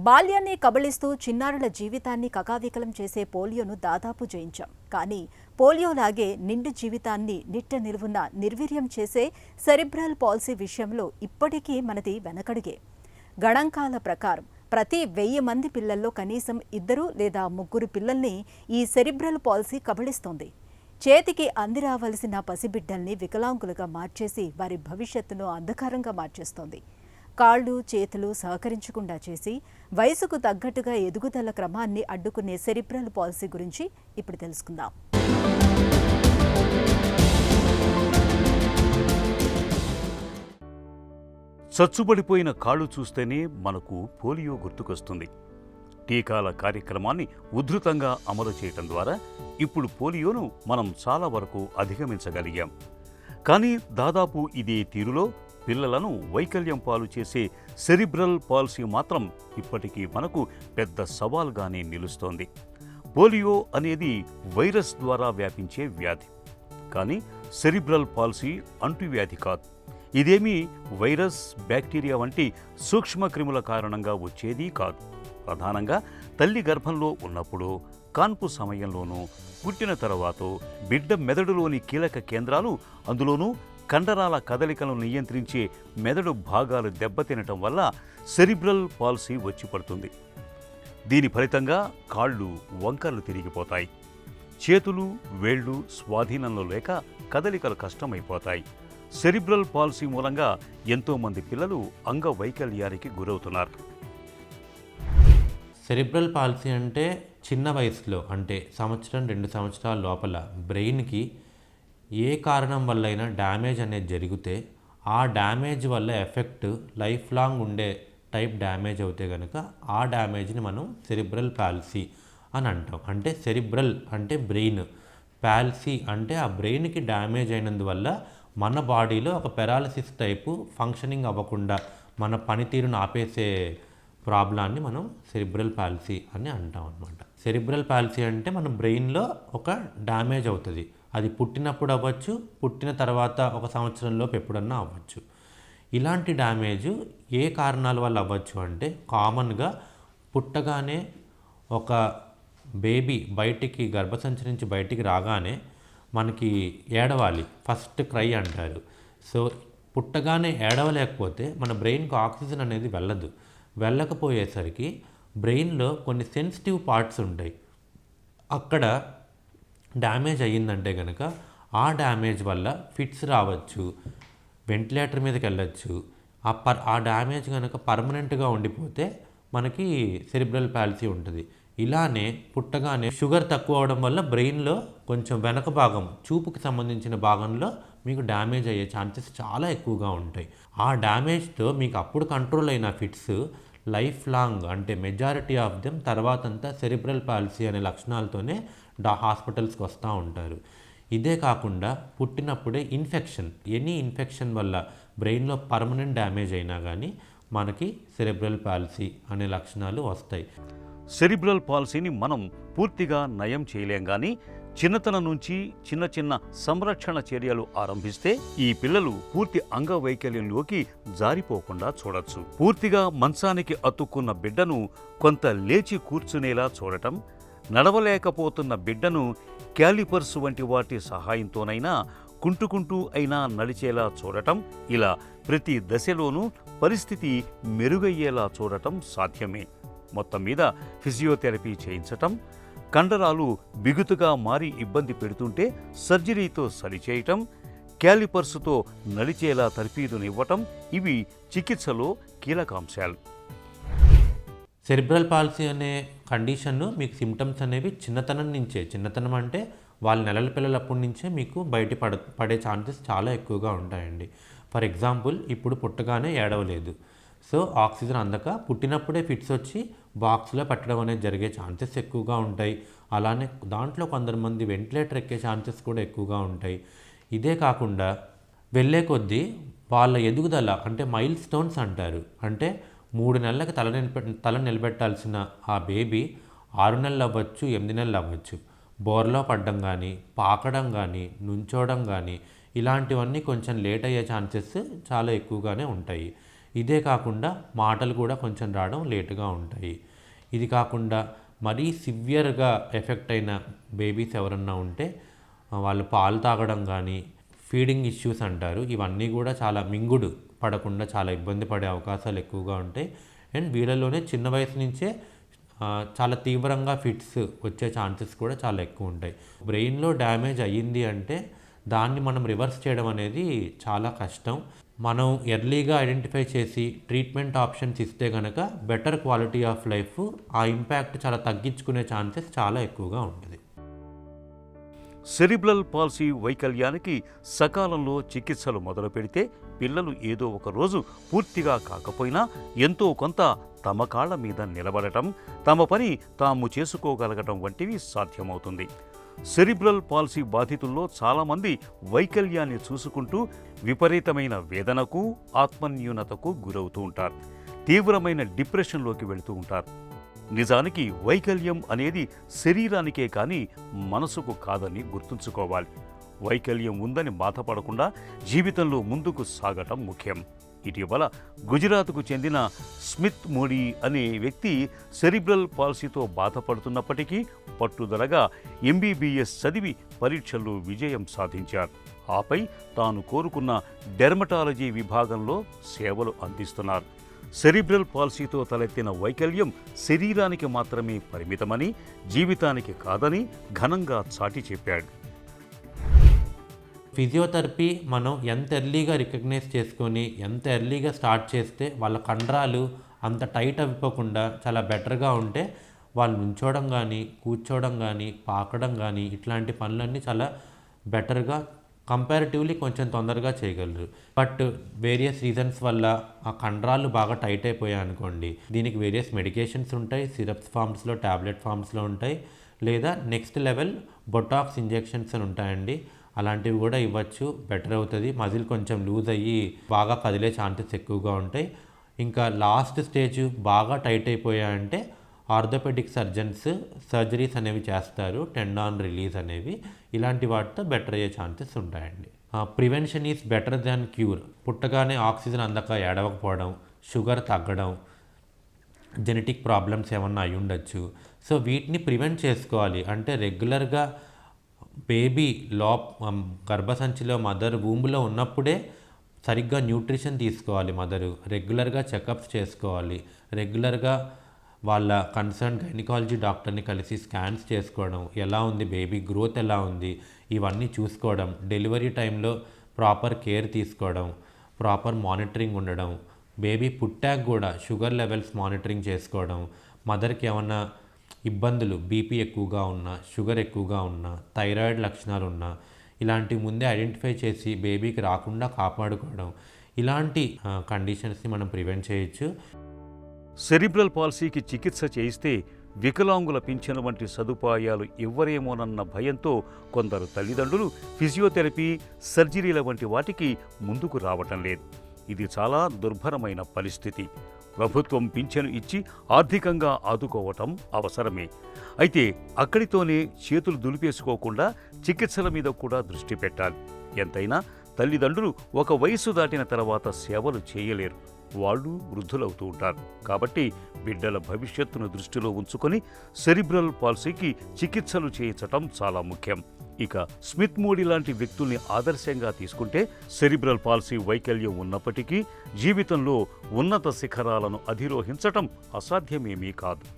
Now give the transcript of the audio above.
బాల్యాన్ని కబళిస్తూ చిన్నారుల జీవితాన్ని కకావికలం చేసే పోలియోను దాదాపు జయించాం. కానీ పోలియోలాగే నిండు జీవితాన్ని నిట్ట నిలువున నిర్వీర్యం చేసే సెరిబ్రల్ పాల్సీ విషయంలో ఇప్పటికీ మనది వెనకడుగే. గణాంకాల ప్రకారం ప్రతి 1000 మంది పిల్లల్లో కనీసం 2 లేదా 3 పిల్లల్ని ఈ సెరిబ్రల్ పాల్సీ కబళిస్తోంది. చేతికి అందిరావలసిన పసిబిడ్డల్ని వికలాంగులుగా మార్చేసి వారి భవిష్యత్తును అంధకారంగా మార్చేస్తోంది. కాళ్ళు చేతులు సహకరించకుండా చేసి వయసుకు తగ్గట్టుగా ఎదుగుదల క్రమాన్ని అడ్డుకునే సెరిబ్రల్ పాల్సీ గురించి ఇప్పుడు తెలుసుకుందాం. చచ్చుబడిపోయిన కాళ్ళు చూస్తేనే మనకు పోలియో గుర్తుకొస్తుంది. టీకాల కార్యక్రమాన్ని ఉధృతంగా అమలు చేయటం ద్వారా ఇప్పుడు పోలియోను మనం చాలా వరకు అధిగమించగలిగాం. కానీ దాదాపు ఇదే తీరులో పిల్లలను వైకల్యం పాలు చేసే సెరిబ్రల్ పాల్సీ మాత్రం ఇప్పటికీ మనకు పెద్ద సవాల్గానే నిలుస్తోంది. పోలియో అనేది వైరస్ ద్వారా వ్యాపించే వ్యాధి. కానీ సెరిబ్రల్ పాల్సీ అంటువ్యాధి కాదు. ఇదేమీ వైరస్, బ్యాక్టీరియా వంటి సూక్ష్మక్రిముల కారణంగా వచ్చేది కాదు. ప్రధానంగా తల్లి గర్భంలో ఉన్నప్పుడు, కాన్పు సమయంలోనూ, పుట్టిన తర్వాత బిడ్డ మెదడులోని కీలక కేంద్రాలు, అందులోనూ కండరాల కదలికలను నియంత్రించే మెదడు భాగాలు దెబ్బతినటం వల్ల సెరిబ్రల్ పాల్సీ వచ్చి పడుతుంది. దీని ఫలితంగా కాళ్ళు వంకర్లు తిరిగిపోతాయి. చేతులు వేళ్లు స్వాధీనంలో లేక కదలికలు కష్టమైపోతాయి. సెరిబ్రల్ పాల్సీ మూలంగా ఎంతోమంది పిల్లలు అంగవైకల్యానికి గురవుతున్నారు. సెరిబ్రల్ పాల్సీ అంటే చిన్న వయసులో, అంటే 1-2 సంవత్సరాల లోపల బ్రెయిన్కి ఏ కారణం వల్లైనా డ్యామేజ్ అనేది జరిగితే ఆ డ్యామేజ్ వల్ల ఎఫెక్ట్ లైఫ్ లాంగ్ ఉండే టైప్ డ్యామేజ్ అవుతే కనుక ఆ డ్యామేజ్ని మనం సెరిబ్రల్ పాల్సీ అని అంటాం. అంటే సెరిబ్రల్ అంటే బ్రెయిన్, పాల్సీ అంటే ఆ బ్రెయిన్కి డ్యామేజ్ అయినందువల్ల మన బాడీలో ఒక పెరాలసిస్ టైపు ఫంక్షనింగ్ అవ్వకుండా మన పనితీరును ఆపేసే ప్రాబ్లాన్ని మనం సెరిబ్రల్ పాల్సీ అని అంటాం అనమాట. సెరిబ్రల్ పాల్సీ అంటే మన బ్రెయిన్లో ఒక డ్యామేజ్ అవుతుంది. అది పుట్టినప్పుడు అవ్వచ్చు, పుట్టిన తర్వాత 1 సంవత్సరంలోపు ఎప్పుడన్నా అవ్వచ్చు. ఇలాంటి డ్యామేజ్ ఏ కారణాల వల్ల అవ్వచ్చు అంటే, కామన్గా పుట్టగానే ఒక బేబీ బయటికి గర్భసంచి నుంచి బయటికి రాగానే మనకి ఏడవాలి, ఫస్ట్ క్రై అంటారు. సో పుట్టగానే ఏడవలేకపోతే మన బ్రెయిన్కి ఆక్సిజన్ అనేది వెళ్ళకపోయేసరికి బ్రెయిన్లో కొన్ని సెన్సిటివ్ పార్ట్స్ ఉంటాయి. అక్కడ డ్యామేజ్ అయ్యిందంటే కనుక ఆ డ్యామేజ్ వల్ల ఫిట్స్ రావచ్చు, వెంటిలేటర్ మీదకి వెళ్ళచ్చు. ఆ డ్యామేజ్ కనుక పర్మనెంట్గా ఉండిపోతే మనకి సెరిబ్రల్ పాల్సీ ఉంటుంది. ఇలానే పుట్టగానే షుగర్ తక్కువ అవడం వల్ల బ్రెయిన్లో కొంచెం వెనక భాగం, చూపుకి సంబంధించిన భాగంలో మీకు డ్యామేజ్ అయ్యే ఛాన్సెస్ చాలా ఎక్కువగా ఉంటాయి. ఆ డ్యామేజ్తో మీకు అప్పుడు కంట్రోల్ అయిన ఫిట్స్ లైఫ్ లాంగ్, అంటే మెజారిటీ ఆఫ్ దెమ్ తర్వాతంతా సెరిబ్రల్ పాల్సీ అనే లక్షణాలతోనే హాస్పిటల్స్కి వస్తూ ఉంటారు. ఇదే కాకుండా పుట్టినప్పుడే ఎనీ ఇన్ఫెక్షన్ వల్ల బ్రెయిన్లో పర్మనెంట్ డ్యామేజ్ అయినా కానీ మనకి సెరిబ్రల్ పాల్సీ అనే లక్షణాలు వస్తాయి. సెరిబ్రల్ పాల్సీని మనం పూర్తిగా నయం చేయలేం, కానీ చిన్నతనం నుంచి చిన్న చిన్న సంరక్షణ చర్యలు ఆరంభిస్తే ఈ పిల్లలు పూర్తి అంగవైకల్యంలోకి జారిపోకుండా చూడొచ్చు. పూర్తిగా మంచానికి అతుక్కున్న బిడ్డను కొంత లేచి కూర్చునేలా చూడటం, నడవలేకపోతున్న బిడ్డను క్యాలిపర్స్ వంటి వాటి సహాయంతోనైనా కుంటుకుంటూ అయినా నడిచేలా చూడటం, ఇలా ప్రతి దశలోనూ పరిస్థితి మెరుగయ్యేలా చూడటం సాధ్యమే. మొత్తం మీద ఫిజియోథెరపీ చేయించటం, కండరాలు బిగుతుగా మారి ఇబ్బంది పెడుతుంటే సర్జరీతో సరిచేయటం, క్యాలిపర్సుతో నడిచేలా తర్ఫీదునివ్వటం, ఇవి చికిత్సలో కీలకాంశాలు. సెరిబ్రల్ పాల్సీ అనే కండిషన్ను మీకు సిమ్టమ్స్ అనేవి చిన్నతనం అంటే వాళ్ళ నెలల పిల్లలప్పటి నుంచే మీకు పడే ఛాన్సెస్ చాలా ఎక్కువగా ఉంటాయండి. ఫర్ ఎగ్జాంపుల్, ఇప్పుడు పుట్టగానే ఏడవలేదు, సో ఆక్సిజన్ అందక పుట్టినప్పుడే ఫిట్స్ వచ్చి బాక్స్లో పెట్టడం అనేది జరిగే ఛాన్సెస్ ఎక్కువగా ఉంటాయి. అలానే దాంట్లో కొందరు వెంటిలేటర్ ఎక్కే ఛాన్సెస్ కూడా ఎక్కువగా ఉంటాయి. ఇదే కాకుండా వెళ్ళే కొద్దీ వాళ్ళ ఎదుగుదల, అంటే మైల్ స్టోన్స్ అంటారు, అంటే 3 నెలలకు తల నిలబెట్టాల్సిన ఆ బేబీ 6 నెలలు అవ్వచ్చు, 8 నెలలు అవ్వచ్చు, బోర్లో పడడం కానీ, పాకడం కానీ, నుంచోవడం కానీ ఇలాంటివన్నీ కొంచెం లేట్ అయ్యే ఛాన్సెస్ చాలా ఎక్కువగానే ఉంటాయి. ఇదే కాకుండా మాటలు కూడా కొంచెం రావడం లేటుగా ఉంటాయి. ఇది కాకుండా మరీ సివియర్గా ఎఫెక్ట్ అయిన బేబీస్ ఎవరన్నా ఉంటే వాళ్ళు పాలు తాగడం కానీ, ఫీడింగ్ ఇష్యూస్ అంటారు, ఇవన్నీ కూడా చాలా మింగుడు పడకుండా చాలా ఇబ్బంది పడే అవకాశాలు ఎక్కువగా ఉంటాయి. అండ్ వీళ్ళలోనే చిన్న వయసు నుంచే చాలా తీవ్రంగా ఫిట్స్ వచ్చే ఛాన్సెస్ కూడా చాలా ఎక్కువ ఉంటాయి. బ్రెయిన్లో డ్యామేజ్ అయ్యింది అంటే దాన్ని మనం రివర్స్ చేయడం అనేది చాలా కష్టం. మనం ఎర్లీగా ఐడెంటిఫై చేసి ట్రీట్మెంట్ ఆప్షన్స్ ఇస్తే కనుక బెటర్ క్వాలిటీ ఆఫ్ లైఫ్, ఆ ఇంపాక్ట్ చాలా తగ్గించుకునే ఛాన్సెస్ చాలా ఎక్కువగా ఉంటుంది. సెరిబ్రల్ పాల్సీ వైకల్యానికి సకాలంలో చికిత్సలు మొదలు పెడితే పిల్లలు ఏదో ఒక రోజు పూర్తిగా కాకపోయినా ఎంతో కొంత తమ కాళ్ల మీద నిలబడటం, తమ పని తాము చేసుకోగలగటం వంటివి సాధ్యమవుతుంది. సెరిబ్రల్ పాల్సీ బాధితుల్లో చాలామంది వైకల్యాన్ని చూసుకుంటూ విపరీతమైన వేదనకు, ఆత్మన్యూనతకు గురవుతూ ఉంటారు. తీవ్రమైన డిప్రెషన్లోకి వెళుతూ ఉంటారు. నిజానికి వైకల్యం అనేది శరీరానికే కానీ మనసుకు కాదని గుర్తుంచుకోవాలి. వైకల్యం ఉందని బాధపడకుండా జీవితంలో ముందుకు సాగటం ముఖ్యం. ఇటీవల గుజరాత్కు చెందిన స్మిత్ మోడీ అనే వ్యక్తి సెరిబ్రల్ పాల్సీతో బాధపడుతున్నప్పటికీ పట్టుదలగా ఎంబీబీఎస్ చదివి పరీక్షల్లో విజయం సాధించారు. ఆపై తాను కోరుకున్న డెర్మటాలజీ విభాగంలో సేవలు అందిస్తున్నారు. సెరిబ్రల్ పాల్సీతో తలెత్తిన వైకల్యం శరీరానికి మాత్రమే పరిమితమని, జీవితానికి కాదని ఘనంగా చాటి చెప్పాడు. ఫిజియోథెరపీ మనం ఎంత ఎర్లీగా రికగ్నైజ్ చేసుకొని ఎంత ఎర్లీగా స్టార్ట్ చేస్తే వాళ్ళ కండరాలు అంత టైట్ అయిపోకుండా చాలా బెటర్గా ఉంటే వాళ్ళు నుంచోవడం కానీ, కూర్చోవడం కానీ, పాకడం కానీ ఇట్లాంటి పనులన్నీ చాలా బెటర్గా కంపారిటివ్లీ కొంచెం తొందరగా చేయగలరు. బట్ వేరియస్ రీజన్స్ వల్ల ఆ కండరాలు బాగా టైట్ అయిపోయాయి అనుకోండి, దీనికి వేరియస్ మెడికేషన్స్ ఉంటాయి, సిరప్స్ ఫామ్స్లో, ట్యాబ్లెట్ ఫామ్స్లో ఉంటాయి, లేదా నెక్స్ట్ లెవెల్ బొటాక్స్ ఇంజెక్షన్స్ అని ఉంటాయండి, అలాంటివి కూడా ఇవ్వచ్చు. బెటర్ అవుతుంది. మజిల్ కొంచెం లూజ్ అయ్యి బాగా కదిలే ఛాన్సెస్ ఎక్కువగా ఉంటాయి. ఇంకా లాస్ట్ స్టేజ్ బాగా టైట్ అయిపోయాయంటే ఆర్థోపెడిక్ సర్జన్స్ సర్జరీస్ అనేవి చేస్తారు, టెండాన్ రిలీజ్ అనేవి. ఇలాంటి వాటితో బెటర్ అయ్యే ఛాన్సెస్ ఉంటాయండి. Prevention is better than cure. పుట్టగానే ఆక్సిజన్ అందక ఏడవకపోవడం, షుగర్ తగ్గడం, జెనెటిక్ ప్రాబ్లమ్స్ ఏమన్నా అయి ఉండొచ్చు. సో వీటిని ప్రివెంట్ చేసుకోవాలి అంటే రెగ్యులర్గా బేబీ గర్భసంచిలో మదర్ వూంబ్లో ఉన్నప్పుడే సరిగ్గా న్యూట్రిషన్ తీసుకోవాలి. మదరు రెగ్యులర్గా చెకప్స్ చేసుకోవాలి. రెగ్యులర్గా వాళ్ళ కన్సర్న్ గైనకాలజీ డాక్టర్ని కలిసి స్కాన్స్ చేసుకోవడం, ఎలా ఉంది బేబీ గ్రోత్ ఎలా ఉంది ఇవన్నీ చూసుకోవడం, డెలివరీ టైంలో ప్రాపర్ కేర్ తీసుకోవడం, ప్రాపర్ మానిటరింగ్ ఉండడం, బేబీ పుట్టాక కూడా షుగర్ లెవెల్స్ మానిటరింగ్ చేసుకోవడం, మదర్కి ఏమన్నా ఇబ్బందులు బీపీ ఎక్కువగా ఉన్నా, షుగర్ ఎక్కువగా ఉన్నా, థైరాయిడ్ లక్షణాలు ఉన్నా ఇలాంటివి ముందే ఐడెంటిఫై చేసి బేబీకి రాకుండా కాపాడుకోవడం, ఇలాంటి కండిషన్స్ని మనం ప్రివెంట్ చేయొచ్చు. సెరిబ్రల్ పాల్సీకి చికిత్స చేయిస్తే వికలాంగుల పింఛను వంటి సదుపాయాలు ఇవ్వరేమోనన్న భయంతో కొందరు తల్లిదండ్రులు ఫిజియోథెరపీ, సర్జరీల వంటి వాటికి ముందుకు రావటం లేదు. ఇది చాలా దుర్భరమైన పరిస్థితి. ప్రభుత్వం పింఛను ఇచ్చి ఆర్థికంగా ఆదుకోవటం అవసరమే. అయితే అక్కడితోనే చేతులు దులిపేసుకోకుండా చికిత్సల మీద కూడా దృష్టి పెట్టాలి. ఎంతైనా తల్లిదండ్రులు ఒక వయసు దాటిన తర్వాత సేవలు చేయలేరు. వాళ్ళు వృద్ధులవుతూ ఉంటారు. కాబట్టి బిడ్డల భవిష్యత్తును దృష్టిలో ఉంచుకొని సెరిబ్రల్ పాల్సీకి చికిత్సలు చేయించటం చాలా ముఖ్యం. ఇక స్మిత్ మోడీ లాంటి వ్యక్తుల్ని ఆదర్శంగా తీసుకుంటే సెరిబ్రల్ పాల్సీ వైకల్యం ఉన్నప్పటికీ జీవితంలో ఉన్నత శిఖరాలను అధిరోహించటం అసాధ్యమేమీ కాదు.